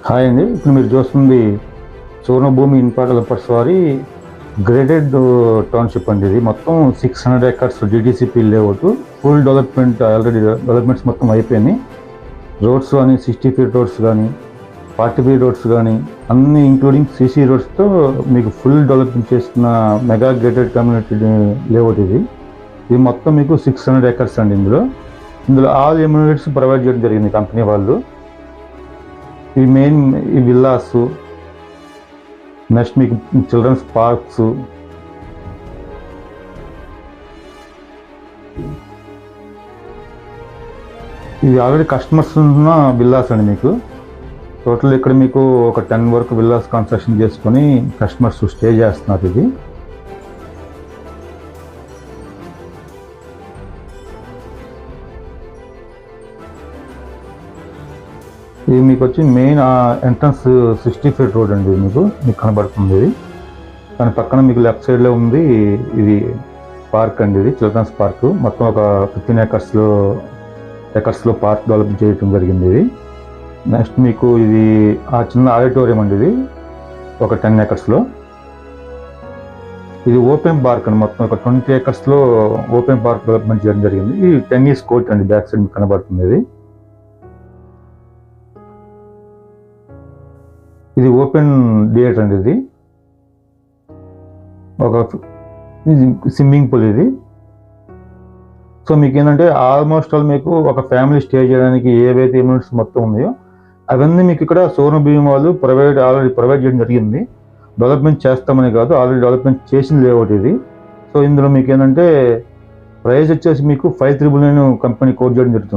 Hi అండి. ఇప్పుడు మీరు చూస్తుంది సోనభూమి ఇన్ఫ్రా డెవలపర్స్ వారి గ్రేడెడ్ టౌన్షిప్ అండి. ఇది మొత్తం 600 acres DTCP layout. Full development already developments మొత్తం అయిపోయినాయి. రోడ్స్ కానీ 60 ఫీట్ రోడ్స్ కానీ 40 ఫీట్ రోడ్స్ కానీ అన్ని ఇంక్లూడింగ్ సిసి రోడ్స్తో మీకు ఫుల్ డెవలప్మెంట్ చేస్తున్న మెగా గ్రేడెడ్ కమ్యూనిటీ లేఅవుట్ ఇది. ఇది మొత్తం మీకు 600 ఎకర్స్ అండి. ఇందులో ఆల్ ఎమ్యూనిటీస్ ప్రొవైడ్ చేయడం జరిగింది కంపెనీ వాళ్ళు. ఈ మెయిన్ ఈ విల్లాస్, నెక్స్ట్ మీకు చిల్డ్రన్స్ పార్క్స్, ఇవి ఆల్రెడీ కస్టమర్స్ ఉన్న విల్లాస్ అండి. మీకు టోటల్ ఇక్కడ మీకు ఒక 10 వరకు విల్లాస్ కన్స్ట్రక్షన్ చేసుకొని కస్టమర్స్ స్టే చేస్తున్నారు. ఇది మీకు వచ్చి మెయిన్ ఎంట్రన్స్ 60 ఫీట్ రోడ్ అండి. మీకు కనబడుతుంది. దాని పక్కన మీకు లెఫ్ట్ సైడ్లో ఉంది ఇది పార్క్ అండి. ఇది చిల్డ్రన్స్ పార్క్. మొత్తం ఒక 15 ఎకర్స్లో పార్క్ డెవలప్ చేయడం జరిగింది. ఇది నెక్స్ట్ మీకు ఇది ఆ చిన్న ఆడిటోరియం అండి. ఇది ఒక 10 ఎకర్స్లో. ఇది ఓపెన్ పార్క్ అండి. మొత్తం ఒక 20 ఎకర్స్లో ఓపెన్ పార్క్ డెవలప్మెంట్ చేయడం జరిగింది. ఇది టెన్నిస్ కోర్ట్ అండి. బ్యాక్ సైడ్ మీకు కనబడుతుంది. ఇది ఓపెన్ థియేటర్ అండి. ఇది ఒక స్విమ్మింగ్ పూల్ ఇది. సో మీకు ఏంటంటే ఆల్మోస్ట్ ఆల్ మీకు ఒక ఫ్యామిలీ స్టే చేయడానికి ఏవైతే యూనిట్స్ మొత్తం ఉన్నాయో అవన్నీ మీకు ఇక్కడ సోనభూమి వాళ్ళు ఆల్రెడీ ప్రొవైడ్ చేయడం జరిగింది. డెవలప్మెంట్ చేస్తామని కాదు, ఆల్రెడీ డెవలప్మెంట్ చేసిన లేఅవుట్ ఇది. సో ఇందులో మీకు ఏంటంటే ప్రైస్ వచ్చేసి మీకు 5,999 కంపెనీ కోట్ చేయడం జరుగుతుంది.